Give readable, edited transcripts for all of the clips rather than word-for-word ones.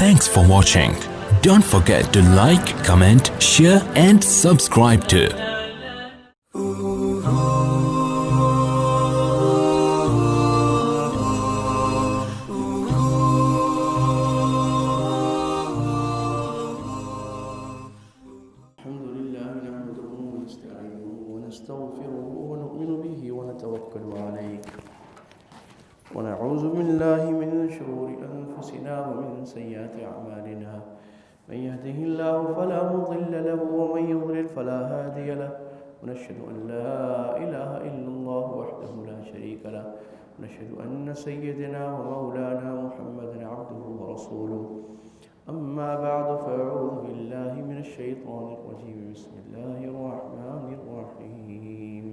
Thanks for watching. Don't forget to like, comment, share and subscribe to الحمد لله نحمده ونستعينه ونستغفره ونؤمن به ونتوكل عليه ونعوذ بالله من شرور أنفسنا ومن سيئات أعمالنا من يهده الله فلا مضل له ومن يضلل فلا هادي له ونشهد أن لا إله إلا الله وحده لا شريك له ونشهد أن سيدنا ومولانا محمدا عبده ورسوله أما بعد فأعوذ بالله من الشيطان الرجيم بسم الله الرحمن الرحيم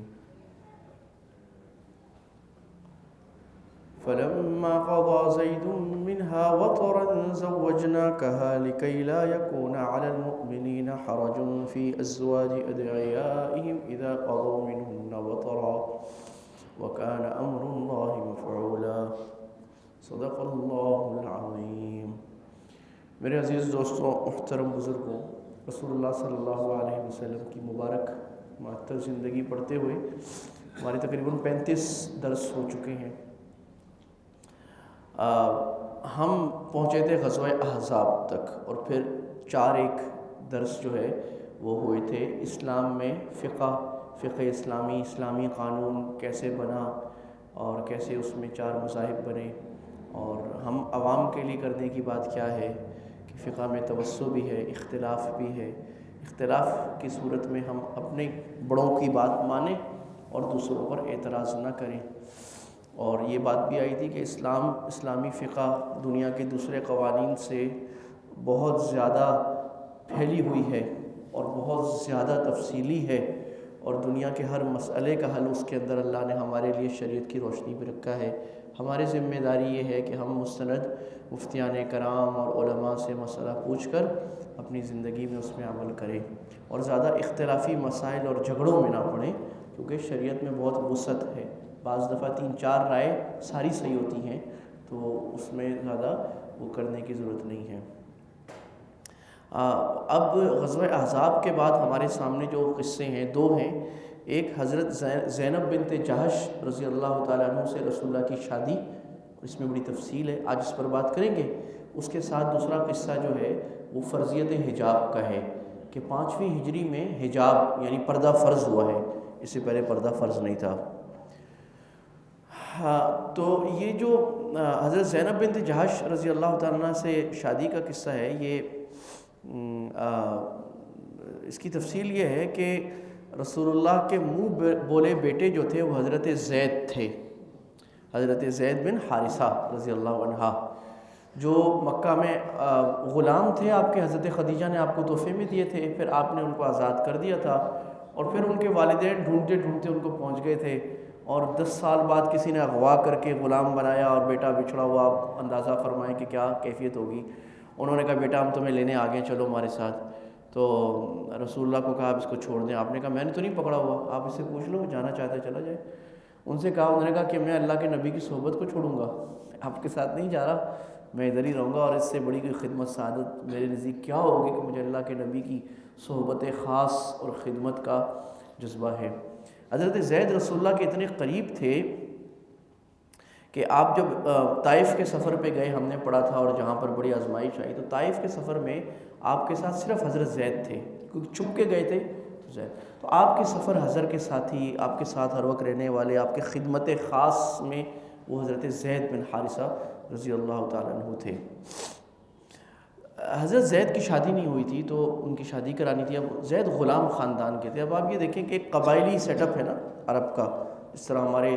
فلما قضى زيد منها وطرا زوجناكها لكي لا يكون على المؤمنين حرج في أزواج أدعيائهم إذا قضوا منهن وطرا وكان أمر الله مفعولا صدق الله العظيم. میرے عزیز دوستوں، محترم بزرگوں، رسول اللہ صلی اللہ علیہ وسلم کی مبارک معطر زندگی پڑھتے ہوئے ہماری تقریباً 35 درس ہو چکے ہیں۔ ہم پہنچے تھے غزوہ احزاب تک اور پھر 4 درس جو ہے وہ ہوئے تھے اسلام میں فقہ اسلامی، اسلامی قانون کیسے بنا اور کیسے اس میں 4 مذاہب بنے، اور ہم عوام کے لیے کرنے کی بات کیا ہے کہ فقہ میں توسع بھی ہے، اختلاف بھی ہے، اختلاف کی صورت میں ہم اپنے بڑوں کی بات مانیں اور دوسروں پر اعتراض نہ کریں۔ اور یہ بات بھی آئی تھی کہ اسلامی فقہ دنیا کے دوسرے قوانین سے بہت زیادہ پھیلی ہوئی ہے اور بہت زیادہ تفصیلی ہے، اور دنیا کے ہر مسئلے کا حل اس کے اندر اللہ نے ہمارے لیے شریعت کی روشنی میں رکھا ہے۔ ہماری ذمہ داری یہ ہے کہ ہم مستند مفتیان کرام اور علماء سے مسئلہ پوچھ کر اپنی زندگی میں اس میں عمل کریں اور زیادہ اختلافی مسائل اور جھگڑوں میں نہ پڑیں، کیونکہ شریعت میں بہت وسعت ہے۔ بعض دفعہ 3-4 رائے ساری صحیح ہوتی ہیں، تو اس میں زیادہ وہ کرنے کی ضرورت نہیں ہے۔ اب غزوہ احزاب کے بعد ہمارے سامنے جو قصے ہیں 2 ہیں۔ ایک حضرت زینب بنت جہش رضی اللہ تعالیٰ عنہ سے رسول اللہ کی شادی، اس میں بڑی تفصیل ہے، آج اس پر بات کریں گے۔ اس کے ساتھ دوسرا قصہ جو ہے وہ فرضیت حجاب کا ہے کہ 5ویں ہجری میں حجاب یعنی پردہ فرض ہوا ہے، اس سے پہلے پردہ فرض نہیں تھا۔ تو یہ جو حضرت زینب بنت جہش رضی اللہ تعالیٰ عنہ سے شادی کا قصہ ہے، یہ اس کی تفصیل یہ ہے کہ رسول اللہ کے منہ بولے بیٹے جو تھے وہ حضرت زید تھے، حضرت زید بن حارثہ رضی اللہ عنہ، جو مکہ میں غلام تھے آپ کے۔ حضرت خدیجہ نے آپ کو تحفے میں دیے تھے، پھر آپ نے ان کو آزاد کر دیا تھا، اور پھر ان کے والدین ڈھونڈتے ڈھونڈتے ان کو پہنچ گئے تھے، اور 10 سال بعد کسی نے اغوا کر کے غلام بنایا اور بیٹا بچھڑا ہوا۔ آپ اندازہ فرمائیں کہ کیا کیفیت ہوگی۔ انہوں نے کہا بیٹا ہم تمہیں لینے آ گئے، چلو ہمارے ساتھ۔ تو رسول اللہ کو کہا آپ اس کو چھوڑ دیں۔ آپ نے کہا میں نے تو نہیں پکڑا ہوا، آپ اس سے پوچھ لو، جانا چاہتا ہے چلا جائے۔ ان سے کہا، انہوں نے کہا کہ میں اللہ کے نبی کی صحبت کو چھوڑوں گا، آپ کے ساتھ نہیں جا رہا، میں ادھر ہی رہوں گا، اور اس سے بڑی کوئی خدمت سعادت میرے نزدیک کیا ہوگی کہ مجھے اللہ کے نبی کی صحبت خاص اور خدمت کا جذبہ ہے۔ حضرت زید رسول اللہ کے اتنے قریب تھے کہ آپ جب طائف کے سفر پہ گئے، ہم نے پڑھا تھا، اور جہاں پر بڑی آزمائش آئی، تو طائف کے سفر میں آپ کے ساتھ صرف حضرت زید تھے، کیونکہ چھپ کے گئے تھے تو آپ کے سفر حضر کے ساتھی، آپ کے ساتھ ہر وقت رہنے والے، آپ کے خدمت خاص میں وہ حضرت زید بن حارثہ رضی اللہ تعالیٰ عنہ تھے۔ حضرت زید کی شادی نہیں ہوئی تھی، تو ان کی شادی کرانی تھی۔ اب زید غلام خاندان کے تھے۔ اب آپ یہ دیکھیں کہ ایک قبائلی سیٹ اپ ہے نا عرب کا، اس طرح ہمارے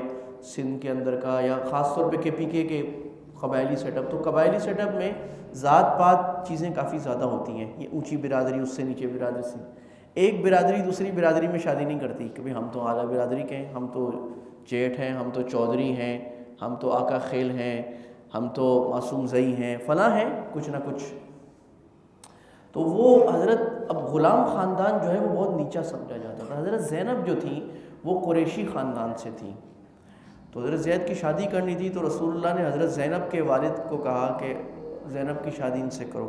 سندھ کے اندر کا، یا خاص طور پہ KPK کے قبائلی سیٹ اپ، تو قبائلی سیٹ اپ میں ذات پات چیزیں کافی زیادہ ہوتی ہیں۔ یہ اونچی برادری اس سے نیچے برادری سے، ایک برادری دوسری برادری میں شادی نہیں کرتی کہ بھئی ہم تو اعلیٰ برادری کے ہیں، ہم تو جیٹھ ہیں، ہم تو چودھری ہیں، ہم تو آقا خیل ہیں، ہم تو معصوم زئی ہیں، فلاں ہیں، کچھ نہ کچھ۔ تو وہ حضرت اب غلام خاندان جو ہے وہ بہت نیچا سمجھا جاتا تھا۔ حضرت زینب جو تھیں وہ قریشی خاندان سے تھیں، تو حضرت زید کی شادی کرنی تھی، تو رسول اللہ نے حضرت زینب کے والد کو کہا کہ زینب کی شادی ان سے کرو۔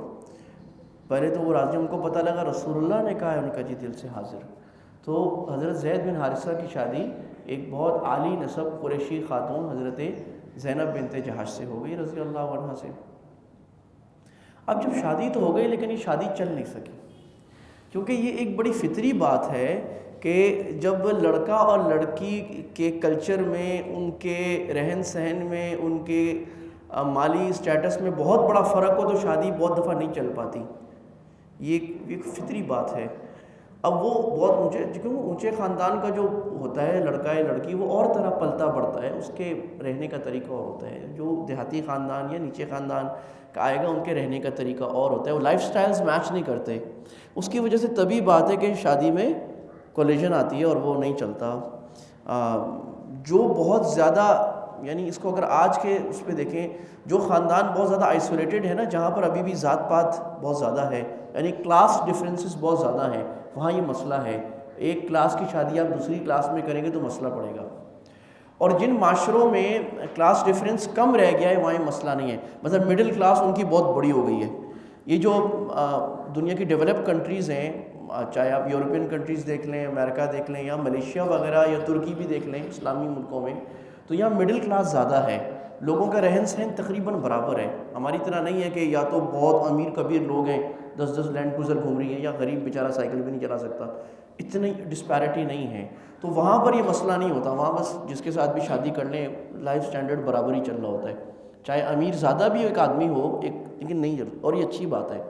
پہلے تو وہ راضی، ان کو پتہ لگا رسول اللہ نے کہا ہے، ان کا جی دل سے حاضر۔ تو حضرت زید بن حارثہ کی شادی ایک بہت عالی نسب قریشی خاتون حضرت زینب بنت جہش سے ہو گئی رضی اللہ عنہ سے۔ اب جب شادی تو ہو گئی لیکن یہ شادی چل نہیں سکی، کیونکہ یہ ایک بڑی فطری بات ہے کہ جب لڑکا اور لڑکی کے کلچر میں، ان کے رہن سہن میں، ان کے مالی سٹیٹس میں بہت بڑا فرق ہو تو شادی بہت دفعہ نہیں چل پاتی۔ یہ ایک فطری بات ہے۔ اب وہ بہت اونچے، کیونکہ اونچے خاندان کا جو ہوتا ہے لڑکا یا لڑکی، وہ اور طرح پلتا بڑھتا ہے، اس کے رہنے کا طریقہ اور ہوتا ہے۔ جو دیہاتی خاندان یا نیچے خاندان کا آئے گا، ان کے رہنے کا طریقہ اور ہوتا ہے، وہ لائف سٹائلز میچ نہیں کرتے۔ اس کی وجہ سے طبی بات ہے کہ شادی میں کولیجن آتی ہے اور وہ نہیں چلتا۔ جو بہت زیادہ، یعنی اس کو اگر آج کے اس پہ دیکھیں، جو خاندان بہت زیادہ آئسولیٹڈ ہے نا، جہاں پر ابھی بھی ذات پات بہت زیادہ ہے، یعنی کلاس ڈفرینسز بہت زیادہ ہیں، وہاں یہ مسئلہ ہے۔ ایک کلاس کی شادی آپ دوسری کلاس میں کریں گے تو مسئلہ پڑے گا۔ اور جن معاشروں میں کلاس ڈفرینس کم رہ گیا ہے وہاں یہ مسئلہ نہیں ہے۔ مثلا مڈل کلاس ان کی بہت بڑی ہو گئی ہے۔ یہ جو دنیا کی ڈیولپ کنٹریز ہیں، چاہے آپ یورپین کنٹریز دیکھ لیں، امریکہ دیکھ لیں، یا ملیشیا وغیرہ یا ترکی بھی دیکھ لیں، اسلامی ملکوں میں، تو یہاں مڈل کلاس زیادہ ہے، لوگوں کا رہن سہن تقریباً برابر ہے۔ ہماری طرح نہیں ہے کہ یا تو بہت امیر کبیر لوگ ہیں، 10 لینڈ کروزر گھوم رہی ہیں، یا غریب بیچارہ سائیکل بھی نہیں چلا سکتا، اتنی ڈسپیرٹی نہیں ہے۔ تو وہاں پر یہ مسئلہ نہیں ہوتا، وہاں بس جس کے ساتھ بھی شادی کر لیں لائف سٹینڈرڈ برابر ہی چل رہا ہوتا ہے، چاہے امیر زیادہ بھی ایک آدمی ہو لیکن نہیں چل۔ اور یہ اچھی بات ہے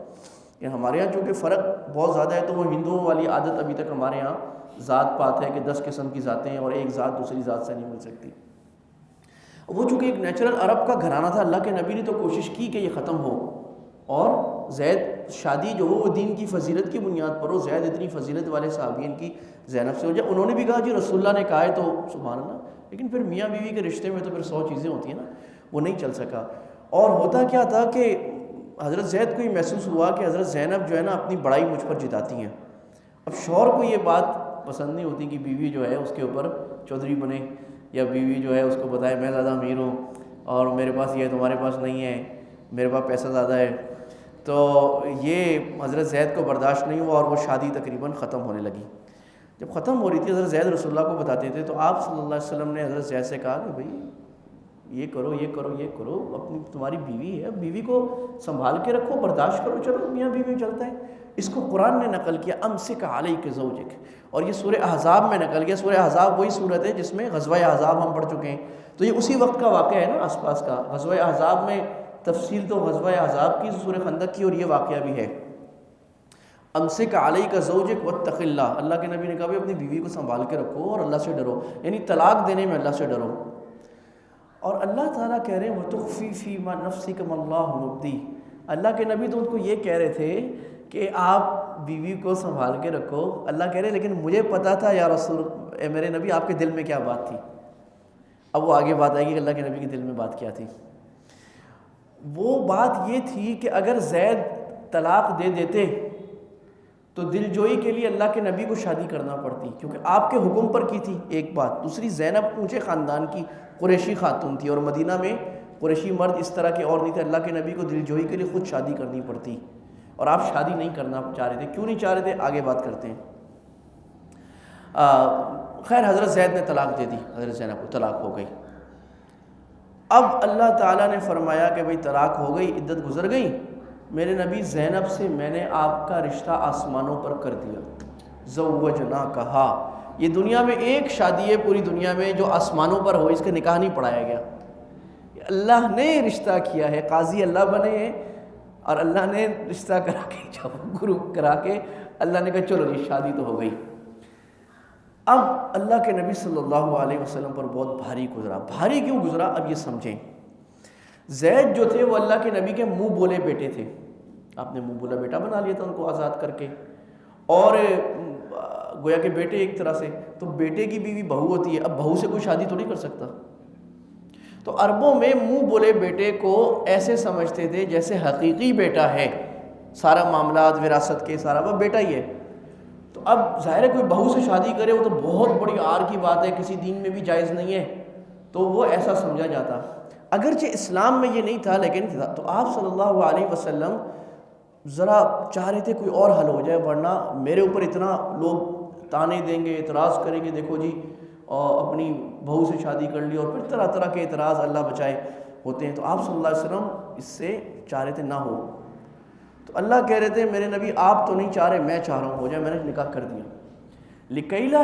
کہ ہمارے یہاں چونکہ فرق بہت زیادہ ہے، تو وہ ہندوؤں والی عادت ابھی تک ہمارے یہاں ذات پات ہے کہ 10 قسم کی ذاتیں ہیں اور ایک ذات دوسری ذات سے نہیں مل سکتی۔ وہ چونکہ ایک نیچرل عرب کا گھرانہ تھا، اللہ کے نبی نے تو کوشش کی کہ یہ ختم ہو، اور زید شادی جو ہو وہ دین کی فضیلت کی بنیاد پر ہو۔ زید اتنی فضیلت والے صحابین کی زینب سے ہو جائے، انہوں نے بھی کہا جی رسول اللہ نے کہا ہے تو سبحان اللہ، لیکن پھر میاں بیوی کے رشتے میں تو پھر 100 چیزیں ہوتی ہیں نا، وہ نہیں چل سکا۔ اور ہوتا کیا تھا کہ حضرت زید کو یہ محسوس ہوا کہ حضرت زینب جو ہے نا اپنی بڑائی مجھ پر جتاتی ہیں۔ اب شوہر کو یہ بات پسند نہیں ہوتی کہ بیوی جو ہے اس کے اوپر چودھری بنے، یا بیوی جو ہے اس کو بتائے میں زیادہ امیر ہوں اور میرے پاس یہ ہے تمہارے پاس نہیں ہے، میرے پاس پیسہ زیادہ ہے۔ تو یہ حضرت زید کو برداشت نہیں ہوا اور وہ شادی تقریباً ختم ہونے لگی۔ جب ختم ہو رہی تھی، حضرت زید رسول اللہ کو بتاتے تھے، تو آپ صلی اللہ علیہ وسلم نے حضرت زید سے کہا کہ بھئی یہ کرو یہ کرو یہ کرو، اپنی تمہاری بیوی ہے، بیوی کو سنبھال کے رکھو، برداشت کرو، چلو میاں بیوی چلتا ہے۔ اس کو قرآن نے نقل کیا امسک علیک زوجک، اور یہ سورہ احزاب میں نقل کیا۔ سورہ احزاب وہی صورت ہے جس میں غزوہ احزاب ہم پڑھ چکے ہیں، تو یہ اسی وقت کا واقعہ ہے نا، آس پاس کا۔ غزوہ احزاب میں تفصیل تو غزوہ احزاب کی، سورہ خندق کی، اور یہ واقعہ بھی ہے۔ امسک علیک زوجک واتق اللہ، اللہ کے نبی نے کہا اپنی بیوی کو سنبھال کے رکھو اور اللہ سے ڈرو، یعنی طلاق دینے میں اللہ سے ڈرو۔ اور اللہ تعالیٰ کہہ رہے ہیں وَتُخْفِي فِي مَا نَفْسِكَ مَا اللَّهُ مُبْدِيهِ، اللہ کے نبی تو ان کو یہ کہہ رہے تھے کہ آپ بیوی کو سنبھال کے رکھو، اللہ کہہ رہے لیکن مجھے پتا تھا یا رسول اے میرے نبی آپ کے دل میں کیا بات تھی۔ اب وہ آگے بات آئے گی کہ اللہ کے نبی کے دل میں بات کیا تھی۔ وہ بات یہ تھی کہ اگر زید طلاق دے دیتے تو دل جوئی کے لیے اللہ کے نبی کو شادی کرنا پڑتی، کیونکہ آپ کے حکم پر کی تھی، ایک بات۔ دوسری، زینب اونچے خاندان کی قریشی خاتون تھی، اور مدینہ میں قریشی مرد اس طرح کے اور نہیں تھے، اللہ کے نبی کو دل جوئی کے لیے خود شادی کرنی پڑتی، اور آپ شادی نہیں کرنا چاہ رہے تھے۔ کیوں نہیں چاہ رہے تھے آگے بات کرتے ہیں۔ خیر حضرت زید نے طلاق دے دی، حضرت زینب کو طلاق ہو گئی۔ اب اللہ تعالیٰ نے فرمایا کہ بھئی طلاق ہو گئی، عدت گزر گئی، میرے نبی زینب سے میں نے آپ کا رشتہ آسمانوں پر کر دیا، زوجنا کہا۔ یہ دنیا میں ایک شادی ہے پوری دنیا میں جو آسمانوں پر ہو، اس کا نکاح نہیں پڑھایا گیا، اللہ نے رشتہ کیا ہے، قاضی اللہ بنے ہیں اور اللہ نے رشتہ کرا کے گرو کرا کے اللہ نے کہا چلو یہ شادی تو ہو گئی۔ اب اللہ کے نبی صلی اللہ علیہ وسلم پر بہت بھاری گزرا۔ بھاری کیوں گزرا اب یہ سمجھیں۔ زید جو تھے وہ اللہ کے نبی کے منہ بولے بیٹے تھے، آپ نے منہ بولا بیٹا بنا لیا تھا ان کو آزاد کر کے، اور گویا کہ بیٹے ایک طرح سے، تو بیٹے کی بیوی بہو ہوتی ہے، اب بہو سے کوئی شادی تھوڑی کر سکتا۔ تو عربوں میں منہ بولے بیٹے کو ایسے سمجھتے تھے جیسے حقیقی بیٹا ہے، سارا معاملات وراثت کے سارا وہ بیٹا ہی ہے۔ تو اب ظاہر ہے کوئی بہو سے شادی کرے وہ تو بہت بڑی آر کی بات ہے، کسی دین میں بھی جائز نہیں ہے، تو وہ ایسا سمجھا جاتا۔ اگرچہ اسلام میں یہ نہیں تھا لیکن تو آپ صلی اللہ علیہ وسلم ذرا چاہ رہے تھے کوئی اور حل ہو جائے، ورنہ میرے اوپر اتنا لوگ تانے دیں گے، اعتراض کریں گے، دیکھو جی اپنی بہو سے شادی کر لی، اور پھر طرح طرح کے اعتراض اللہ بچائے ہوتے ہیں۔ تو آپ صلی اللہ علیہ وسلم اس سے چاہ رہے تھے نہ ہو، تو اللہ کہہ رہے تھے میرے نبی آپ تو نہیں چاہ رہے، میں چاہ رہا ہوں ہو جائے، میں نے نکاح کر دیا۔ لِكَيْ لَا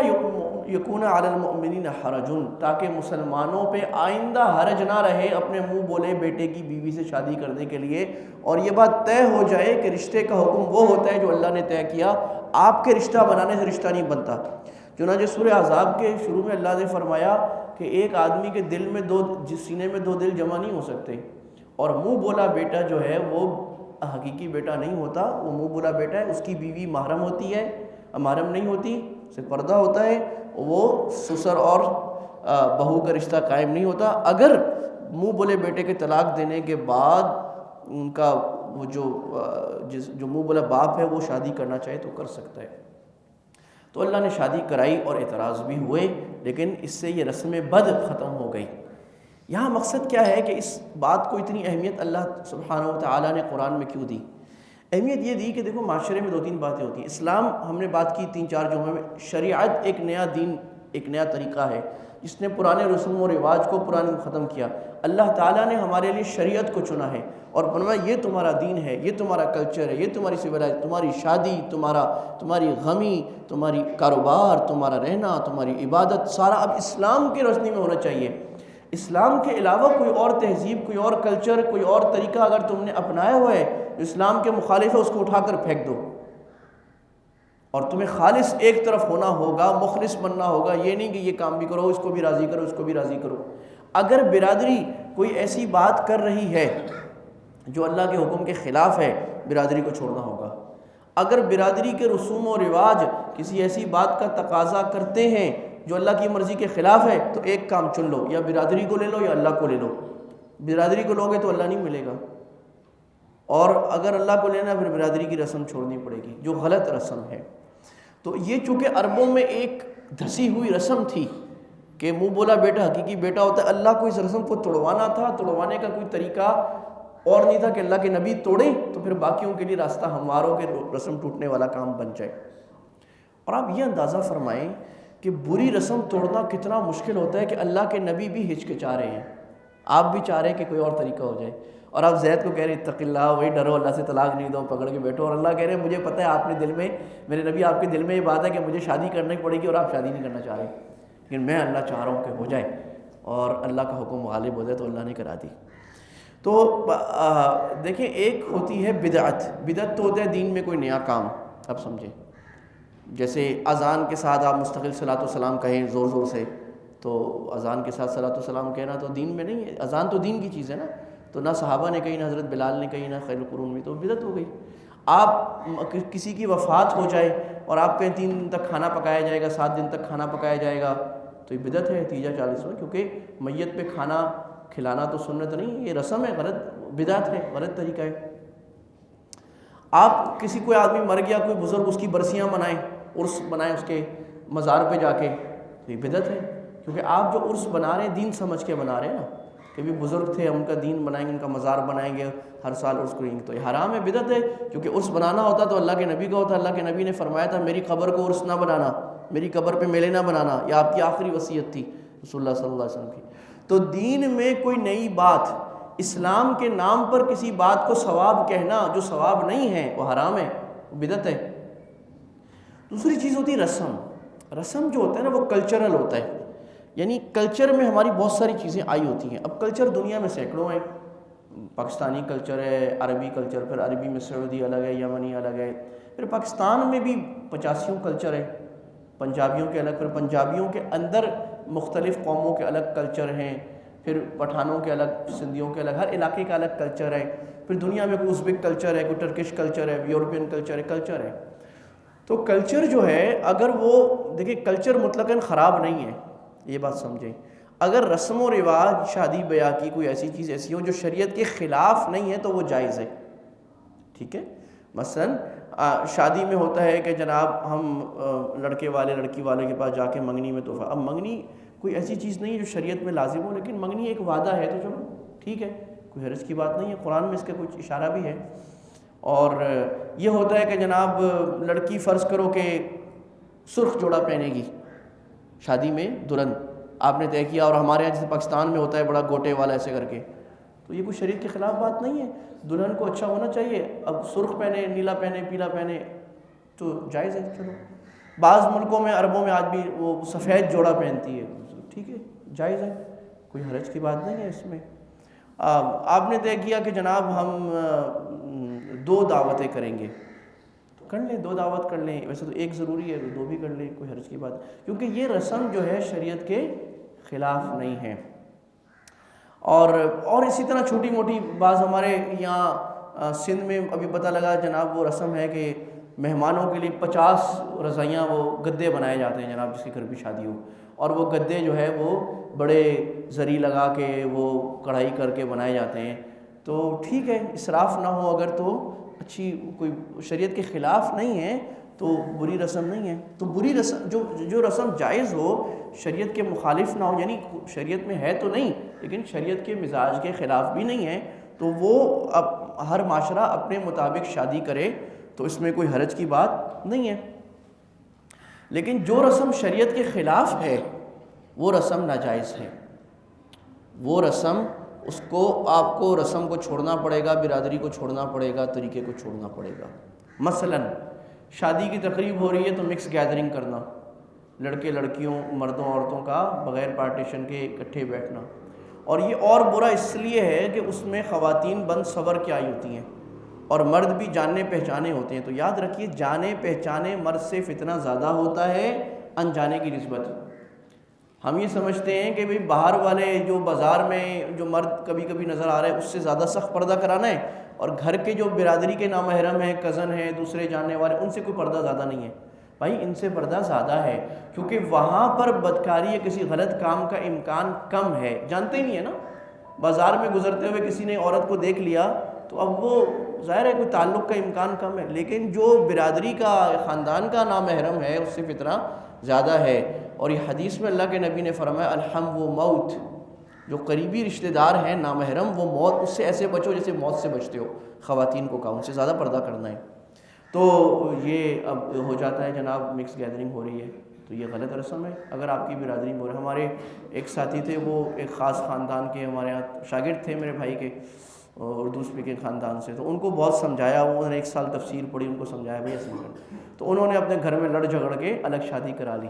يَكُونَ عَلَى الْمُؤْمِنِينَ حَرَجٌ، تاکہ مسلمانوں پہ آئندہ حرج نہ رہے اپنے منہ بولے بیٹے کی بیوی سے شادی کرنے کے لیے، اور یہ بات طے ہو جائے کہ رشتے کا حکم وہ ہوتا ہے جو اللہ نے طے کیا، آپ کے رشتہ بنانے سے رشتہ نہیں بنتا۔ چنانچہ سورہ احزاب کے شروع میں اللہ نے فرمایا کہ ایک آدمی کے دل میں سینے میں دو دل جمع نہیں ہو سکتے، اور منہ بولا بیٹا جو ہے وہ حقیقی بیٹا نہیں ہوتا، وہ منہ بولا بیٹا ہے، اس کی بیوی محرم ہوتی ہے، محرم نہیں ہوتی، سے پردہ ہوتا ہے، وہ سسر اور بہو کا رشتہ قائم نہیں ہوتا۔ اگر منہ بولے بیٹے کے طلاق دینے کے بعد ان کا وہ جو منہ بولا باپ ہے وہ شادی کرنا چاہے تو کر سکتا ہے۔ تو اللہ نے شادی کرائی اور اعتراض بھی ہوئے، لیکن اس سے یہ رسم بد ختم ہو گئی۔ یہاں مقصد کیا ہے کہ اس بات کو اتنی اہمیت اللہ سبحانہ و تعالیٰ نے قرآن میں کیوں دی؟ اہمیت یہ دی کہ دیکھو معاشرے میں دو تین باتیں ہوتی ہیں۔ اسلام ہم نے بات کی 3-4 جمعوں میں، شریعت ایک نیا دین، ایک نیا طریقہ ہے جس نے پرانے رسوم و رواج کو پرانے ختم کیا۔ اللہ تعالیٰ نے ہمارے لیے شریعت کو چنا ہے اور فرمایا یہ تمہارا دین ہے، یہ تمہارا کلچر ہے، یہ تمہاری سویلائزیشن، تمہاری شادی، تمہاری غمی، تمہاری کاروبار، تمہارا رہنا، تمہاری عبادت، سارا اب اسلام کی روشنی میں ہونا چاہیے۔ اسلام کے علاوہ کوئی اور تہذیب، کوئی اور کلچر، کوئی اور طریقہ اگر تم نے اپنایا ہوا ہے جو اسلام کے مخالف ہے، اس کو اٹھا کر پھینک دو، اور تمہیں خالص ایک طرف ہونا ہوگا، مخلص بننا ہوگا۔ یہ نہیں کہ یہ کام بھی کرو، اس کو بھی راضی کرو، اس کو بھی راضی کرو۔ اگر برادری کوئی ایسی بات کر رہی ہے جو اللہ کے حکم کے خلاف ہے، برادری کو چھوڑنا ہوگا۔ اگر برادری کے رسوم و رواج کسی ایسی بات کا تقاضا کرتے ہیں جو اللہ کی مرضی کے خلاف ہے، تو ایک کام چن لو، یا برادری کو لے لو یا اللہ کو لے لو۔ برادری کو لوگے تو اللہ نہیں ملے گا، اور اگر اللہ کو لینا پھر برادری کی رسم چھوڑنی پڑے گی جو غلط رسم ہے۔ تو یہ چونکہ عربوں میں ایک دھسی ہوئی رسم تھی کہ منہ بولا بیٹا حقیقی بیٹا ہوتا ہے، اللہ کو اس رسم کو توڑوانا تھا۔ توڑوانے کا کوئی طریقہ اور نہیں تھا کہ اللہ کے نبی توڑیں تو پھر باقیوں کے لیے راستہ ہموار ہو کے رسم ٹوٹنے والا کام بن جائے۔ اور آپ یہ اندازہ فرمائیں کہ بری رسم توڑنا کتنا مشکل ہوتا ہے کہ اللہ کے نبی بھی ہچکچا رہے ہیں، آپ بھی چاہ رہے ہیں کہ کوئی اور طریقہ ہو جائے، اور آپ زید کو کہہ رہے ہیں اتق اللہ، وہی ڈرو، اللہ سے طلاق نہیں دو، پکڑ کے بیٹھو، اور اللہ کہہ رہے ہیں مجھے پتہ ہے آپ نے دل میں، میرے نبی آپ کے دل میں یہ بات ہے کہ مجھے شادی کرنی پڑے گی اور آپ شادی نہیں کرنا چاہ رہے، لیکن میں اللہ چاہ رہا ہوں کہ ہو جائے اور اللہ کا حکم غالب ہو جائے، تو اللہ نے کرا دی۔ تو دیکھیں ایک ہوتی ہے بدعت۔ بدعت تو ہوتا ہے دین میں کوئی نیا کام، اب سمجھیں، جیسے اذان کے ساتھ آپ مستقل صلاۃ والسلام کہیں زور زور سے، تو اذان کے ساتھ صلاۃ والسلام کہنا تو دین میں نہیں ہے، اذان تو دین کی چیز ہے نا، تو نہ صحابہ نے کہی، نہ حضرت بلال نے کہی، نہ خیر القرون میں، تو بدعت ہو گئی۔ آپ کسی کی وفات ہو جائے اور آپ کہیں 3 دن تک کھانا پکایا جائے گا، 7 دن تک کھانا پکایا جائے گا، تو یہ بدعت ہے 40 میں، کیونکہ میت پہ کھانا کھلانا تو سنت نہیں، یہ رسم ہے، غلط بدعت ہے، غلط طریقہ ہے۔ آپ کسی کوئی آدمی مر گیا، کوئی بزرگ، اس کی برسیاں منائیں، عرس بنائیں اس کے مزار پہ جا کے، تو یہ بدعت ہے، کیونکہ آپ جو عرس بنا رہے ہیں دین سمجھ کے بنا رہے ہیں نا، کہ بھی بزرگ تھے، ہم ان کا دین بنائیں گے، ان کا مزار بنائیں گے، ہر سال عرس کریں گے، تو یہ حرام ہے، بدعت ہے، کیونکہ عرس بنانا ہوتا تو اللہ کے نبی کا ہوتا، اللہ کے نبی نے فرمایا تھا میری قبر کو عرس نہ بنانا، میری قبر پہ میلے نہ بنانا، یہ آپ کی آخری وصیت تھی رسول اللہ صلی اللہ علیہ وسلم کی۔ تو دین میں کوئی نئی بات، اسلام کے نام پر کسی بات کو ثواب کہنا جو ثواب نہیں ہے وہ حرام ہے، وہ بدعت ہے۔ دوسری چیز ہوتی ہے رسم۔ رسم جو ہوتا ہے نا وہ کلچرل ہوتا ہے، یعنی کلچر میں ہماری بہت ساری چیزیں آئی ہوتی ہیں۔ اب کلچر دنیا میں سینکڑوں ہیں، پاکستانی کلچر ہے، عربی کلچر، پھر عربی میں سعودی الگ ہے، یمنی الگ ہے، پھر پاکستان میں بھی 85 کلچر ہے، پنجابیوں کے الگ، پھر پنجابیوں کے اندر مختلف قوموں کے الگ کلچر ہیں، پھر پٹھانوں کے الگ، سندھیوں کے الگ، ہر علاقے کا الگ کلچر ہے، پھر دنیا میں کوئی ازبک کلچر ہے، کوئی ٹرکش کلچر ہے، یورپین کلچر ہے۔ تو کلچر جو ہے اگر وہ دیکھیں کلچر مطلقاً خراب نہیں ہے، یہ بات سمجھیں۔ اگر رسم و رواج، شادی بیاہ کی کوئی ایسی چیز ایسی ہو جو شریعت کے خلاف نہیں ہے تو وہ جائز ہے، ٹھیک ہے۔ مثلاً شادی میں ہوتا ہے کہ جناب ہم لڑکے والے لڑکی والے کے پاس جا کے منگنی میں تحفہ، اب منگنی کوئی ایسی چیز نہیں ہے جو شریعت میں لازم ہو، لیکن منگنی ایک وعدہ ہے تو چلو ٹھیک ہے، کوئی حرج کی بات نہیں ہے، قرآن میں اس کا کچھ اشارہ بھی ہے۔ اور یہ ہوتا ہے کہ جناب لڑکی فرض کرو کہ سرخ جوڑا پہنے گی شادی میں، دلہن آپ نے طے کیا، اور ہمارے یہاں جیسے پاکستان میں ہوتا ہے بڑا گوٹے والا ایسے کر کے، تو یہ کوئی شریعت کے خلاف بات نہیں ہے، دلہن کو اچھا ہونا چاہیے۔ اب سرخ پہنے، نیلا پہنے، پیلا پہنے تو جائز ہے، چلو۔ بعض ملکوں میں، عربوں میں آج بھی وہ سفید جوڑا پہنتی ہے، ٹھیک ہے، جائز ہے، کوئی حرج کی بات نہیں ہے اس میں۔ آپ نے طے کیا کہ جناب ہم 2 دعوتیں کریں گے، تو کر لیں، 2 دعوت کر لیں، ویسے تو 1 ضروری ہے، 2 بھی کر لیں، کوئی حرج کی بات، کیونکہ یہ رسم جو ہے شریعت کے خلاف نہیں ہے۔ اور اسی طرح چھوٹی موٹی بعض ہمارے یہاں سندھ میں ابھی پتہ لگا جناب، وہ رسم ہے کہ مہمانوں کے لیے 50 رضائیاں وہ گدے بنائے جاتے ہیں جناب، جس کے گھر بھی شادی ہو، اور وہ گدے جو ہے وہ بڑے زری لگا کے وہ کڑھائی کر کے بنائے جاتے ہیں۔ تو ٹھیک ہے، اسراف نہ ہو اگر تو اچھی، کوئی شریعت کے خلاف نہیں ہے تو بری رسم نہیں ہے۔ تو بری رسم جو رسم جائز ہو، شریعت کے مخالف نہ ہو، یعنی شریعت میں ہے تو نہیں لیکن شریعت کے مزاج کے خلاف بھی نہیں ہے، تو وہ اب ہر معاشرہ اپنے مطابق شادی کرے، تو اس میں کوئی حرج کی بات نہیں ہے۔ لیکن جو رسم شریعت کے خلاف ہے وہ رسم ناجائز ہے، وہ رسم، اس کو آپ کو رسم کو چھوڑنا پڑے گا، برادری کو چھوڑنا پڑے گا، طریقے کو چھوڑنا پڑے گا۔ مثلا شادی کی تقریب ہو رہی ہے تو مکس گیدرنگ کرنا، لڑکے لڑکیوں، مردوں عورتوں کا بغیر پارٹیشن کے اکٹھے بیٹھنا، اور یہ اور برا اس لیے ہے کہ اس میں خواتین بند صبر کے آئی ہوتی ہیں اور مرد بھی جانے پہچانے ہوتے ہیں۔ تو یاد رکھیے، جانے پہچانے مرد سے فتنہ زیادہ ہوتا ہے انجانے کی نسبت۔ ہم یہ سمجھتے ہیں کہ بھئی باہر والے جو بازار میں جو مرد کبھی کبھی نظر آ رہے ہیں اس سے زیادہ سخت پردہ کرانا ہے، اور گھر کے جو برادری کے نامحرم ہیں، کزن ہیں، دوسرے جاننے والے، ان سے کوئی پردہ زیادہ نہیں ہے۔ بھائی ان سے پردہ زیادہ ہے، کیونکہ وہاں پر بدکاری یا کسی غلط کام کا امکان کم ہے، جانتے ہی نہیں ہے نا۔ بازار میں گزرتے ہوئے کسی نے عورت کو دیکھ لیا تو اب وہ ظاہر ہے کوئی تعلق کا امکان کم ہے، لیکن جو برادری کا، خاندان کا نامحرم ہے اس سے فتنہ زیادہ ہے۔ اور یہ حدیث میں اللہ کے نبی نے فرمایا الحم و موت، جو قریبی رشتہ دار ہیں نامحرم، وہ موت، اس سے ایسے بچو جیسے موت سے بچتے ہو۔ خواتین کو کہا ان سے زیادہ پردہ کرنا ہے۔ تو یہ اب ہو جاتا ہے جناب مکس گیدرنگ ہو رہی ہے تو یہ غلط رسم ہے اگر آپ کی برادری میں ہو رہا ہے۔ ہمارے ایک ساتھی تھے، وہ ایک خاص خاندان کے، ہمارے یہاں شاگرد تھے میرے بھائی کے، اردو اسپیکنگ خاندان سے، تو ان کو بہت سمجھایا، انہوں نے 1 سال تفسیر پڑھی، ان کو سمجھایا بھائی ایسے نہیں، تو انہوں نے اپنے گھر میں لڑ جھگڑ کے الگ شادی کرا لی۔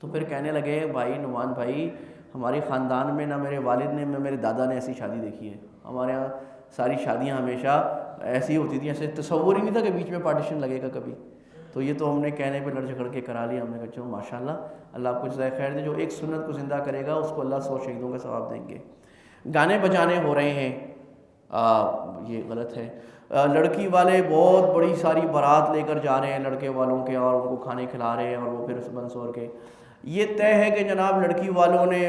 تو پھر کہنے لگے بھائی نعمان بھائی، ہمارے خاندان میں نہ میرے والد نے نہ میرے دادا نے ایسی شادی دیکھی ہے، ہمارے یہاں ساری شادیاں ہمیشہ ایسی ہوتی تھیں، ایسے تصور ہی نہیں تھا کہ بیچ میں پارٹیشن لگے گا کبھی۔ تو یہ تو ہم نے کہنے پہ لڑ جھگڑ کے کرا لیا۔ ہم نے کہا چلو ماشاءاللہ، اللہ آپ کو جزائے خیر دے، جو ایک سنت کو زندہ کرے گا اس کو اللہ 100 شہیدوں کا ثواب دیں گے۔ گانے بجانے ہو رہے ہیں، یہ غلط ہے۔ لڑکی والے بہت بڑی ساری بارات لے کر جا رہے ہیں لڑکے والوں کے، اور ان کو کھانے کھلا رہے ہیں، اور وہ پھر بن سور کے، یہ طے ہے کہ جناب لڑکی والوں نے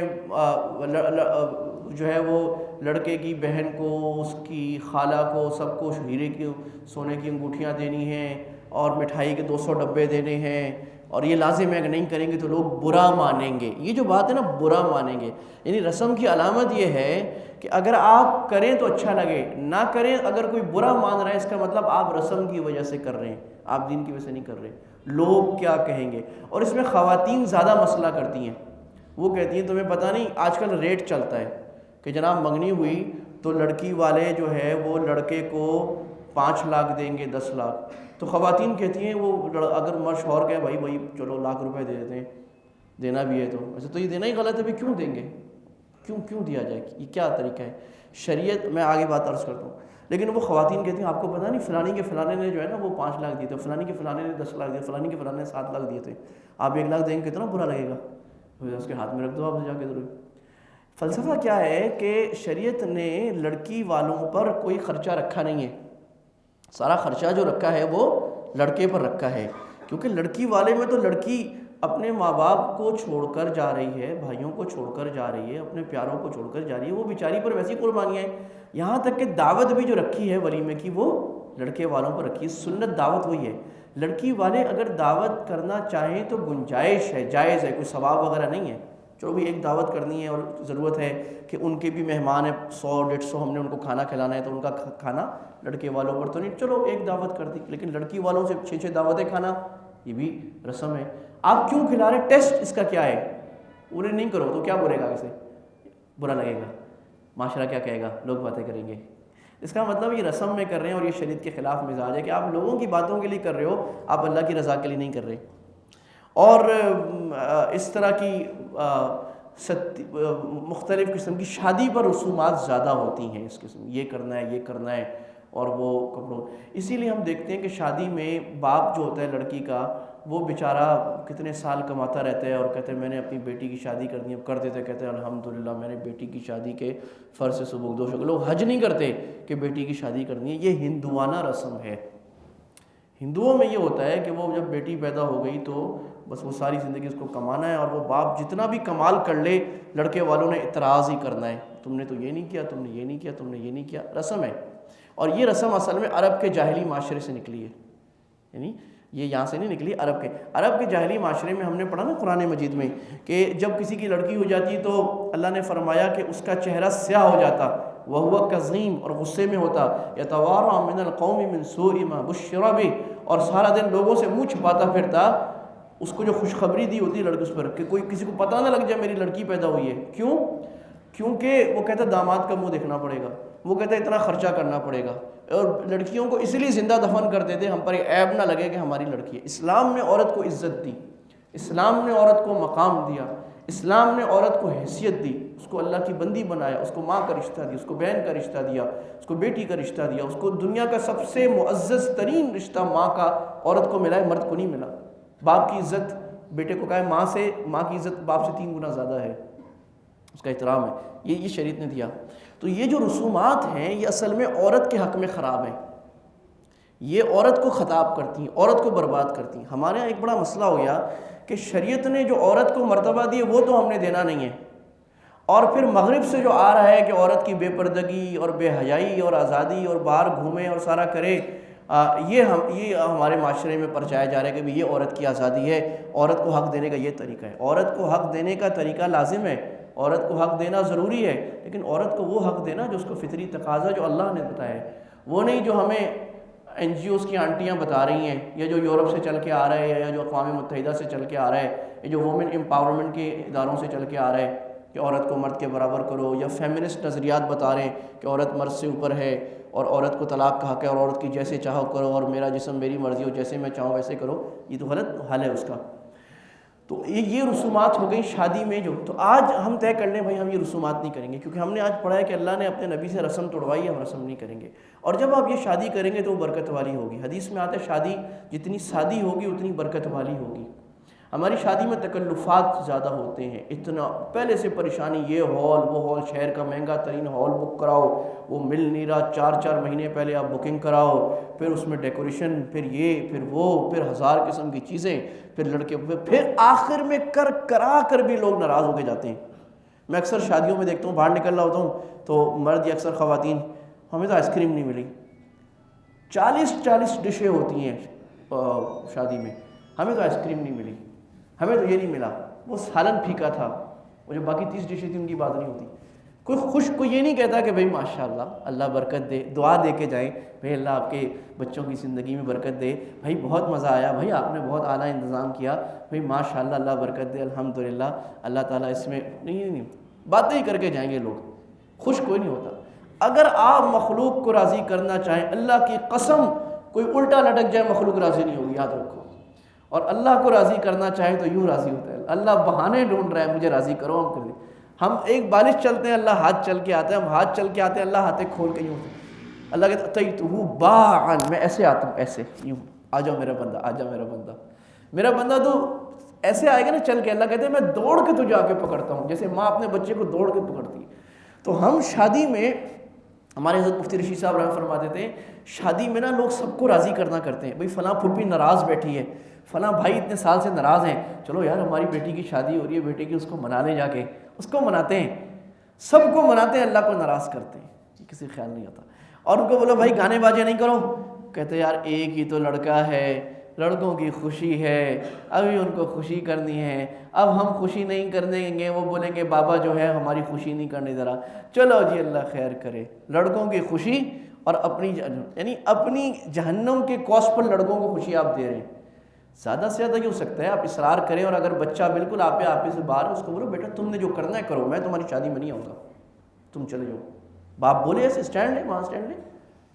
جو ہے وہ لڑکے کی بہن کو، اس کی خالہ کو، سب کو ہیرے کی، سونے کی انگوٹھیاں دینی ہیں، اور مٹھائی کے 200 ڈبے دینے ہیں، اور یہ لازم ہے کہ نہیں کریں گے تو لوگ برا مانیں گے۔ یہ جو بات ہے نا، برا مانیں گے، یعنی رسم کی علامت یہ ہے کہ اگر آپ کریں تو اچھا لگے، نہ کریں اگر کوئی برا مان رہا ہے، اس کا مطلب آپ رسم کی وجہ سے کر رہے ہیں، آپ دین کی وجہ سے نہیں کر رہے۔ لوگ کیا کہیں گے؟ اور اس میں خواتین زیادہ مسئلہ کرتی ہیں، وہ کہتی ہیں تمہیں پتہ نہیں آج کل ریٹ چلتا ہے کہ جناب منگنی ہوئی تو لڑکی والے جو ہے وہ لڑکے کو 5 لاکھ دیں گے، 10 لاکھ، تو خواتین کہتی ہیں وہ اگر مرد شوہر کہے بھائی بھائی چلو لاکھ روپے دے دیتے ہیں، دینا بھی ہے تو ویسے تو یہ دینا ہی غلط ہے، بھی کیوں دیں گے، کیوں دیا جائے، یہ کیا طریقہ ہے شریعت میں؟ آگے بات عرض کرتا ہوں۔ لیکن وہ خواتین کہتی ہیں آپ کو پتہ نہیں فلانی کے فلانے نے جو ہے نا وہ 5 لاکھ دیے تھے، فلانی کے فلانے نے 10 لاکھ دیے، فلانی کے فلانے نے 7 لاکھ دیے تھے، آپ 1 لاکھ دیں گے کتنا برا لگے گا، اس کے ہاتھ میں رکھ دو آپ جا کے ضرور۔ فلسفہ کیا ہے کہ شریعت نے لڑکی والوں پر کوئی خرچہ رکھا نہیں ہے، سارا خرچہ جو رکھا ہے وہ لڑکے پر رکھا ہے، کیونکہ لڑکی والے میں تو لڑکی اپنے ماں باپ کو چھوڑ کر جا رہی ہے، بھائیوں کو چھوڑ کر جا رہی ہے، اپنے پیاروں کو چھوڑ کر جا رہی ہے، وہ بیچاری پر ویسی قربانیاں ہیں، یہاں تک کہ دعوت بھی جو رکھی ہے ولیمے کی وہ لڑکے والوں پر رکھی ہے، سنت دعوت وہی ہے۔ لڑکی والے اگر دعوت کرنا چاہیں تو گنجائش ہے، جائز ہے، کوئی ثواب وغیرہ نہیں ہے، چلو بھی ایک دعوت کرنی ہے اور ضرورت ہے کہ ان کے بھی مہمان ہیں 100-150 ہم نے ان کو کھانا کھلانا ہے، تو ان کا کھانا لڑکے والوں پر تو نہیں، چلو ایک دعوت کر دی، لیکن لڑکی والوں سے 6 دعوتیں کھانا یہ بھی رسم ہے۔ آپ کیوں کھلا رہے ہیں؟ ٹیسٹ اس کا کیا ہے؟ انہیں نہیں کرو تو کیا بولے گا، اسے برا لگے گا، معاشرہ کیا کہے گا، لوگ باتیں کریں گے۔ اس کا مطلب یہ رسم میں کر رہے ہیں اور یہ شریعت کے خلاف مزاج ہے کہ آپ لوگوں کی باتوں کے لیے کر رہے ہو، آپ اللہ کی رضا کے لیے نہیں کر رہے۔ اور اس طرح کی مختلف قسم کی شادی پر رسومات زیادہ ہوتی ہیں، اس قسم یہ کرنا ہے، یہ کرنا ہے، اور وہ کپڑوں، اسی لیے ہم دیکھتے ہیں کہ شادی میں باپ جو ہوتا ہے لڑکی کا، وہ بیچارہ کتنے سال کماتا رہتا ہے اور کہتے ہیں میں نے اپنی بیٹی کی شادی کرنی ہے، کر دیتے کہتے ہیں الحمدللہ میں نے بیٹی کی شادی کے فرض سے سبکدوش ہو گئے۔ لوگ حج نہیں کرتے کہ بیٹی کی شادی کرنی ہے، یہ ہندوانہ رسم ہے۔ ہندوؤں میں یہ ہوتا ہے کہ وہ جب بیٹی پیدا ہو گئی تو بس وہ ساری زندگی اس کو کمانا ہے، اور وہ باپ جتنا بھی کمال کر لے لڑکے والوں نے اعتراض ہی کرنا ہے، تم نے تو یہ نہیں کیا، تم نے یہ نہیں کیا، تم نے یہ نہیں کیا، رسم ہے۔ اور یہ رسم اصل میں عرب کے جاہلی معاشرے سے نکلی ہے، یعنی یہ یہاں سے نہیں نکلی، عرب کے جاہلی معاشرے میں ہم نے پڑھا نا قرآن مجید میں کہ جب کسی کی لڑکی ہو جاتی تو اللہ نے فرمایا کہ اس کا چہرہ سیاہ ہو جاتا، وَهُوَ كَظِيمٌ، اور غصے میں ہوتا، يَتَوَارَى مِنَ الْقَوْمِ مِنْ سُوءِ مَا بُشِّرَ بِهِ، اور سارا دن لوگوں سے منہ چھپاتا پھرتا، اس کو جو خوشخبری دی ہوتی لڑکی اس پر کہ کوئی کسی کو پتہ نہ لگ جائے میری لڑکی پیدا ہوئی ہے۔ کیوں؟ کیونکہ وہ کہتا داماد کا منہ دیکھنا پڑے گا، وہ کہتا اتنا خرچہ کرنا پڑے گا، اور لڑکیوں کو اس لیے زندہ دفن کرتے تھے ہم پر یہ عیب نہ لگے کہ ہماری لڑکی ہے۔ اسلام نے عورت کو عزت دی، اسلام نے عورت کو مقام دیا، اسلام نے عورت کو حیثیت دی، اس کو اللہ کی بندی بنایا، اس کو ماں کا رشتہ دیا، اس کو بہن کا رشتہ دیا، اس کو بیٹی کا رشتہ دیا، اس کو دنیا کا سب سے معزز ترین رشتہ ماں کا عورت کو ملا ہے، مرد کو نہیں ملا۔ باپ کی عزت بیٹے کو کہا ہے ماں کی عزت باپ سے 3 گنا زیادہ ہے، اس کا احترام ہے، یہ شریعت نے دیا۔ تو یہ جو رسومات ہیں یہ اصل میں عورت کے حق میں خراب ہیں، یہ عورت کو خطاب کرتی ہیں، عورت کو برباد کرتی ہیں۔ ہمارے یہاں ایک بڑا مسئلہ ہو گیا کہ شریعت نے جو عورت کو مرتبہ دی ہے وہ تو ہم نے دینا نہیں ہے، اور پھر مغرب سے جو آ رہا ہے کہ عورت کی بے پردگی اور بے حیائی اور آزادی اور باہر گھومے اور سارا کرے، یہ ہمارے معاشرے میں پرچایا جا رہا ہے کہ بھی یہ عورت کی آزادی ہے، عورت کو حق دینے کا یہ طریقہ ہے۔ عورت کو حق دینے کا طریقہ لازم ہے، عورت کو حق دینا ضروری ہے، لیکن عورت کو وہ حق دینا جو اس کو فطری تقاضا جو اللہ نے بتایا ہے، وہ نہیں جو ہمیں NGOs کی آنٹیاں بتا رہی ہیں، یا جو یورپ سے چل کے آ رہا ہے، یا جو اقوام متحدہ سے چل کے آ رہا ہے، یا جو وومن امپاورمنٹ کے اداروں سے چل کے آ رہا ہے کہ عورت کو مرد کے برابر کرو، یا فیمنسٹ نظریات بتا رہے ہیں کہ عورت مرد سے اوپر ہے اور عورت کو طلاق کا حق ہے اور عورت کی جیسے چاہو کرو اور میرا جسم میری مرضی ہو، جیسے میں چاہوں ویسے کرو، یہ تو غلط حل ہے اس کا۔ تو یہ رسومات ہو گئی شادی میں جو، تو آج ہم طے کر لیں بھائی ہم یہ رسومات نہیں کریں گے، کیونکہ ہم نے آج پڑھا ہے کہ اللہ نے اپنے نبی سے رسم توڑوائی، ہم رسم نہیں کریں گے۔ اور جب آپ یہ شادی کریں گے تو وہ برکت والی ہوگی، حدیث میں آتا ہے شادی جتنی سادی ہوگی اتنی برکت والی ہوگی۔ ہماری شادی میں تکلفات زیادہ ہوتے ہیں، اتنا پہلے سے پریشانی، یہ ہال وہ ہال، شہر کا مہنگا ترین ہال بک کراؤ، وہ مل نہیں رہا، 4 مہینے پہلے آپ بکنگ کراؤ، پھر اس میں ڈیکوریشن، پھر یہ پھر وہ، پھر 1000 قسم کی چیزیں، پھر لڑکے، پھر آخر میں کرا کر بھی لوگ ناراض ہو کے جاتے ہیں۔ میں اکثر شادیوں میں دیکھتا ہوں، باہر نکل رہا ہوتا ہوں تو مرد یا اکثر خواتین، ہمیں تو آئس کریم نہیں ملی، 40 ڈشیں ہوتی ہیں شادی میں، ہمیں تو آئس کریم نہیں ملی، ہمیں تو یہ نہیں ملا، وہ سالن پھیکا تھا، وہ جو باقی 30 ڈشیں تھیں ان کی بات نہیں ہوتی۔ کوئی یہ نہیں کہتا کہ بھئی ماشاءاللہ اللہ برکت دے، دعا دے کے جائیں بھئی اللہ آپ کے بچوں کی زندگی میں برکت دے، بھئی بہت مزہ آیا، بھئی آپ نے بہت اعلیٰ انتظام کیا، بھئی ماشاءاللہ اللہ برکت دے، الحمدللہ اللہ تعالیٰ اس میں نہیں، باتیں ہی کر کے جائیں گے لوگ، خوش کوئی نہیں ہوتا۔ اگر آپ مخلوق کو راضی کرنا چاہیں، اللہ کی قسم کوئی الٹا لٹک جائے مخلوق راضی نہیں ہوگی، یاد رکھو۔ اور اللہ کو راضی کرنا چاہیں تو یوں راضی ہوتا ہے، اللہ بہانے ڈھونڈ رہا ہے مجھے راضی کرو، ہم کر دیں۔ ہم ایک بالش چلتے ہیں اللہ ہاتھ چل کے آتا ہے، ہم ہاتھ چل کے آتے ہیں اللہ ہاتھیں کھول کے یوں، اللہ کہتا ہے اتیتہ باعا، میں ایسے آتا ہوں، ایسے یوں، آ جاؤ میرا بندہ، آ جاؤ میرا بندہ، میرا بندہ تو ایسے آئے گا نا چل کے، اللہ کہتے ہیں میں دوڑ کے تجھے آ کے پکڑتا ہوں، جیسے ماں اپنے بچے کو دوڑ کے پکڑتی ہے۔ تو ہم شادی میں، ہمارے حضرت مفتی رشید صاحب رحمۃ فرماتے تھے شادی میں نا لوگ سب کو راضی کرنا کرتے ہیں، بھئی فلاں پھوپھی ناراض بیٹھی ہے، فلاں بھائی اتنے سال سے ناراض ہیں، چلو یار ہماری بیٹی کی شادی ہو رہی ہے، بیٹے کی، اس کو منانے جا کے، اس کو مناتے ہیں، سب کو مناتے ہیں، اللہ کو ناراض کرتے ہیں، کسی خیال نہیں آتا۔ اور ان کو بولو بھائی گانے باجے نہیں کرو، کہتے ہیں یار ایک ہی تو لڑکا ہے، لڑکوں کی خوشی ہے، ابھی ان کو خوشی کرنی ہے، اب ہم خوشی نہیں کر دیں گے، وہ بولیں گے بابا جو ہے ہماری خوشی نہیں کرنے ذرا، چلو جی اللہ خیر کرے۔ لڑکوں کی خوشی اور یعنی اپنی جہنم کے کاسٹ پر لڑکوں کو خوشی آپ دے رہے ہیں۔ زیادہ سے زیادہ یہ ہو سکتا ہے آپ اصرار کریں، اور اگر بچہ بالکل آپ سے باہر ہے، اس کو بولو بیٹا تم نے جو کرنا ہے کرو، میں تمہاری شادی میں نہیں آؤں گا، تم چلے جاؤ۔ باپ بولے ایسے اسٹینڈ لیں، وہاں اسٹینڈ لیں،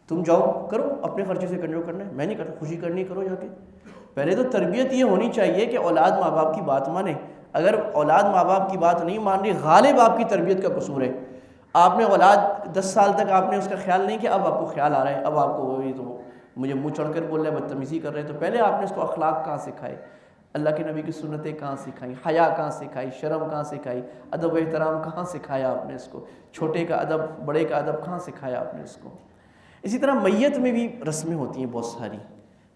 تم جاؤ کرو اپنے خرچے سے کنٹرول کرنا ہے، میں نہیں کرتا، خوشی کرنی کرو جا کے۔ پہلے تو تربیت یہ ہونی چاہیے کہ اولاد ماں باپ کی بات مانے۔ اگر اولاد ماں باپ کی بات نہیں مان رہی، غالب آپ کی تربیت کا قصور ہے۔ آپ نے اولاد 10 سال تک آپ نے اس کا خیال نہیں کیا، اب آپ کو خیال آ رہا ہے، اب آپ کو وہی تو مجھے منہ چڑھ کر بول رہا ہے، بدتمیزی کر رہے ہیں، تو پہلے آپ نے اس کو اخلاق کہاں سکھائے، اللہ کے نبی کی سنتیں کہاں سکھائیں، حیا کہاں سکھائی، شرم کہاں سکھائی، ادب و احترام کہاں سکھایا آپ نے اس کو، چھوٹے کا ادب بڑے کا ادب کہاں سکھایا آپ نے اس کو۔ اسی طرح میت میں بھی رسمیں ہوتی ہیں بہت ساری،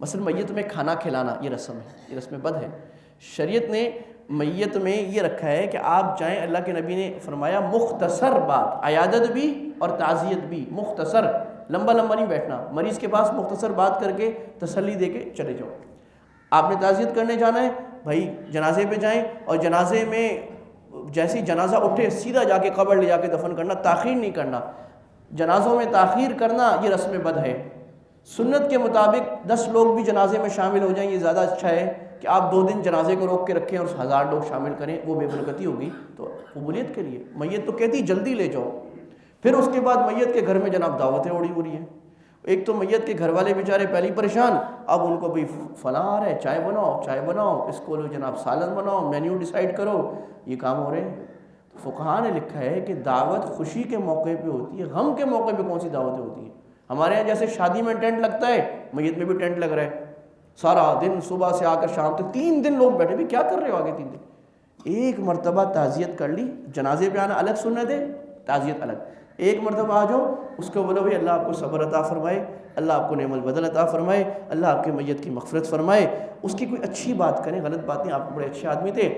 مثلا میت میں کھانا کھلانا یہ رسم ہے، یہ رسم بد ہے۔ شریعت نے میت میں یہ رکھا ہے کہ آپ جائیں، اللہ کے نبی نے فرمایا مختصر بات، عیادت بھی اور تعزیت بھی، مختصر، لمبا لمبا نہیں بیٹھنا، مریض کے پاس مختصر بات کر کے تسلی دے کے چلے جاؤ۔ آپ نے تعزیت کرنے جانا ہے بھائی، جنازے پہ جائیں، اور جنازے میں جیسے ہی جنازہ اٹھے سیدھا جا کے قبر لے جا کے دفن کرنا، تاخیر نہیں کرنا۔ جنازوں میں تاخیر کرنا یہ رسم بد ہے۔ سنت کے مطابق 10 لوگ بھی جنازے میں شامل ہو جائیں، یہ زیادہ اچھا ہے کہ آپ 2 دن جنازے کو روک کے رکھیں اور 1000 لوگ شامل کریں، وہ بے برکتی ہوگی تو قبولیت کے لیے۔ میت تو کہتی جلدی لے جاؤ، پھر اس کے بعد میت کے گھر میں جناب دعوتیں اڑی ہو رہی ہیں۔ ایک تو میت کے گھر والے بیچارے پہلی پریشان، اب ان کو بھئی فلاں آ رہا ہے، چائے بناؤ، اس کو لو جناب سالن بناؤ، مینیو ڈیسائیڈ کرو، یہ کام ہو رہے ہیں۔ فقہاء نے لکھا ہے کہ دعوت خوشی کے موقع پہ ہوتی ہے، غم کے موقع پہ کون سی دعوتیں ہوتی ہیں؟ ہمارے یہاں جیسے شادی میں ٹینٹ لگتا ہے، میت میں بھی ٹینٹ لگ رہا ہے، سارا دن صبح سے آ کر شام تک 3 دن لوگ بیٹھے، بھی کیا کر رہے ہو آگے 3 دن؟ ایک مرتبہ تعزیت کر لی، جنازے پہ آنا الگ سنت ہے، تعزیت الگ۔ ایک مرتبہ آ جاؤ، اس کو بولو بھائی اللہ آپ کو صبر عطا فرمائے، اللہ آپ کو نعم البدل عطا فرمائے، اللہ آپ کے میت کی مغفرت فرمائے، اس کی کوئی اچھی بات کریں، غلط بات نہیں، آپ بڑے اچھے آدمی تھے،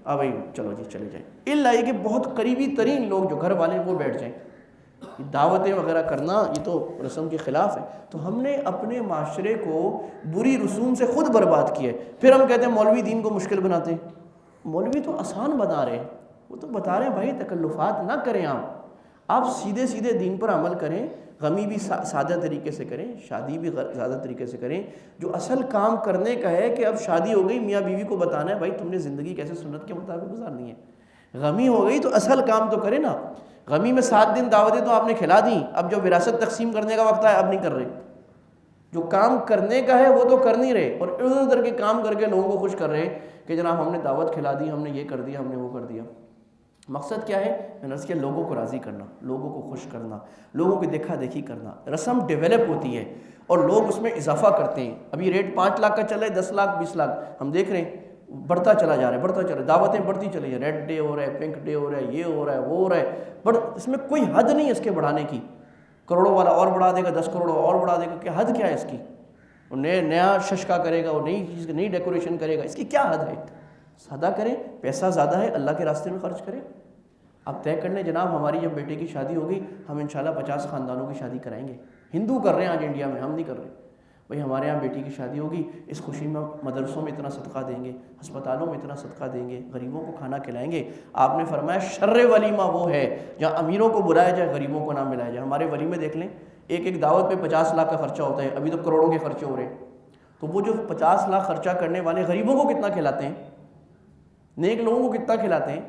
بھائی چلو جی چلے جائیں۔ اللہ یہ کہ بہت قریبی ترین لوگ جو گھر والے ہیں وہ بیٹھ جائیں۔ دعوتیں وغیرہ کرنا یہ تو رسم کے خلاف ہے۔ تو ہم نے اپنے معاشرے کو بری رسوم سے خود برباد کیا ہے، پھر ہم کہتے ہیں مولوی دین کو مشکل بناتے ہیں۔ مولوی تو آسان بتا رہے ہیں، وہ تو بتا رہے ہیں بھائی تکلفات نہ کریں، آپ سیدھے سیدھے دین پر عمل کریں، غمی بھی سادہ طریقے سے کریں، شادی بھی سادہ طریقے سے کریں۔ جو اصل کام کرنے کا ہے کہ اب شادی ہو گئی، میاں بیوی کو بتانا ہے بھائی تم نے زندگی کیسے سنت کے مطابق گزارنی ہے۔ غمی ہو گئی تو اصل کام تو کریں نا۔ غمی میں 7 دن دعوتیں تو آپ نے کھلا دیں، اب جو وراثت تقسیم کرنے کا وقت ہے اب نہیں کر رہے۔ جو کام کرنے کا ہے وہ تو کر نہیں رہے، اور ادھر ادھر کے کام کر کے لوگوں کو خوش کر رہے کہ جناب ہم نے دعوت کھلا دی، ہم نے یہ کر دیا، ہم نے وہ کر دیا۔ مقصد کیا ہے؟ میں نے اس کے لوگوں کو راضی کرنا، لوگوں کو خوش کرنا، لوگوں کی دیکھا دیکھی کرنا۔ رسم ڈیولپ ہوتی ہے اور لوگ اس میں اضافہ کرتے ہیں۔ ابھی ریٹ 5 لاکھ کا چل رہا ہے، 10 لاکھ 20 لاکھ، ہم دیکھ رہے ہیں بڑھتا چلا جا رہا ہے، بڑھتا چلا رہا ہے، دعوتیں بڑھتی چلی جا رہی ہیں، ریڈ ڈے ہو رہا ہے، پنک ڈے ہو رہا ہے، یہ ہو رہا ہے، وہ ہو رہا ہے، اس میں کوئی حد نہیں ہے اس کے بڑھانے کی۔ کروڑوں والا اور بڑھا دے گا، 10 کروڑ اور بڑھا دے گا، کیا حد کیا ہے اس کی؟ وہ نیا ششکا کرے گا، وہ نئی ڈیکوریشن کرے گا، اس کی کیا حد ہے؟ سادہ کریں، پیسہ زیادہ ہے اللہ کے راستے میں خرچ کریں۔ آپ طے کر لیں جناب ہماری جب بیٹے کی شادی ہوگی ہم انشاءاللہ 50 خاندانوں کی شادی کرائیں گے۔ ہندو کر رہے ہیں آج انڈیا میں، ہم نہیں کر رہے۔ بھئی ہمارے یہاں بیٹی کی شادی ہوگی، اس خوشی میں مدرسوں میں اتنا صدقہ دیں گے، ہسپتالوں میں اتنا صدقہ دیں گے، غریبوں کو کھانا کھلائیں گے۔ آپ نے فرمایا شر ولیمہ وہ ہے جہاں امیروں کو بلایا جائے، غریبوں کو نہ ملایا جائے۔ ہمارے ولیمے دیکھ لیں، ایک دعوت پہ 50 لاکھ کا خرچہ ہوتا ہے، ابھی تو کروڑوں کے خرچے ہو رہے ہیں۔ تو وہ جو 50 لاکھ خرچہ کرنے والے غریبوں کو کتنا کھلاتے ہیں، نیک لوگوں کو کتنا کھلاتے ہیں؟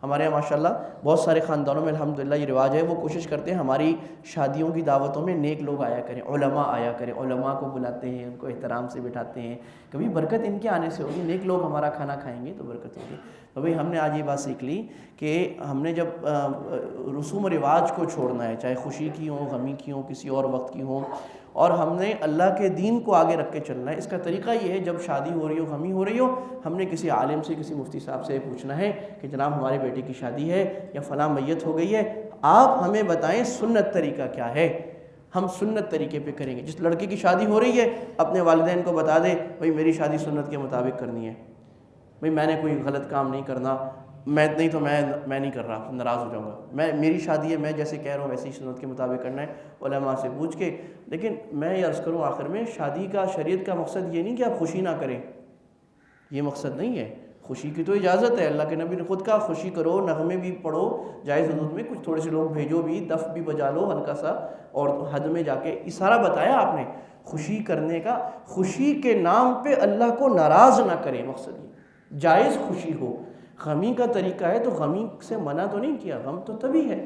ہمارے یہاں ماشاءاللہ بہت سارے خاندانوں میں الحمدللہ یہ رواج ہے، وہ کوشش کرتے ہیں ہماری شادیوں کی دعوتوں میں نیک لوگ آیا کریں، علماء آیا کریں، علماء کو بلاتے ہیں، ان کو احترام سے بٹھاتے ہیں، کبھی برکت ان کے آنے سے ہوگی، نیک لوگ ہمارا کھانا کھائیں گے تو برکت ہوگی۔ تو بھئی ہم نے آج یہ بات سیکھ لی کہ ہم نے جب رسوم و رواج کو چھوڑنا ہے، چاہے خوشی کی ہوں، غمی کی ہوں، کسی اور وقت کی ہوں، اور ہم نے اللہ کے دین کو آگے رکھ کے چلنا ہے۔ اس کا طریقہ یہ ہے جب شادی ہو رہی ہو، غمی ہو رہی ہو، ہم نے کسی عالم سے، کسی مفتی صاحب سے پوچھنا ہے کہ جناب ہمارے بیٹے کی شادی ہے یا فلاں میت ہو گئی ہے، آپ ہمیں بتائیں سنت طریقہ کیا ہے، ہم سنت طریقے پہ کریں گے۔ جس لڑکے کی شادی ہو رہی ہے اپنے والدین کو بتا دے بھئی میری شادی سنت کے مطابق کرنی ہے، بھئی میں نے کوئی غلط کام نہیں کرنا، میں نہیں تو میں نہیں کر رہا، ناراض ہو جاؤں گا، میری شادی ہے، میں جیسے کہہ رہا ہوں ویسے ہی سنت کے مطابق کرنا ہے علماء سے پوچھ کے. لیکن میں یہ عرض کروں آخر میں، شادی کا شریعت کا مقصد یہ نہیں کہ آپ خوشی نہ کریں، یہ مقصد نہیں ہے. خوشی کی تو اجازت ہے، اللہ کے نبی نے خود کہا خوشی کرو، نغمے بھی پڑھو جائز حدود میں، کچھ تھوڑے سے لوگ بھیجو بھی، دف بھی بجا لو ہلکا سا، اور حد میں جا کے یہ سارا بتایا آپ نے. خوشی کرنے کا، خوشی کے نام پہ اللہ کو ناراض نہ کریں، مقصد یہ جائز خوشی ہو. غمی کا طریقہ ہے تو غمی سے منع تو نہیں کیا، غم تو تبھی ہے.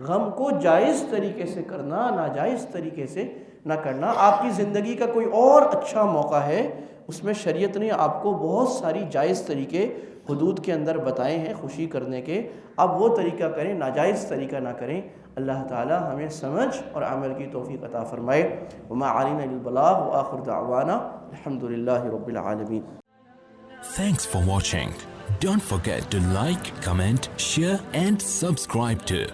غم کو جائز طریقے سے کرنا، ناجائز طریقے سے نہ کرنا. آپ کی زندگی کا کوئی اور اچھا موقع ہے، اس میں شریعت نے آپ کو بہت ساری جائز طریقے حدود کے اندر بتائے ہیں خوشی کرنے کے. اب وہ طریقہ کریں، ناجائز طریقہ نہ کریں. اللہ تعالی ہمیں سمجھ اور عمل کی توفیق عطا فرمائے. وما علینا الا البلاغ وآخر دعوانا الحمد للہ رب العالمین. Thanks for watching. Don't forget to like, comment, share and subscribe to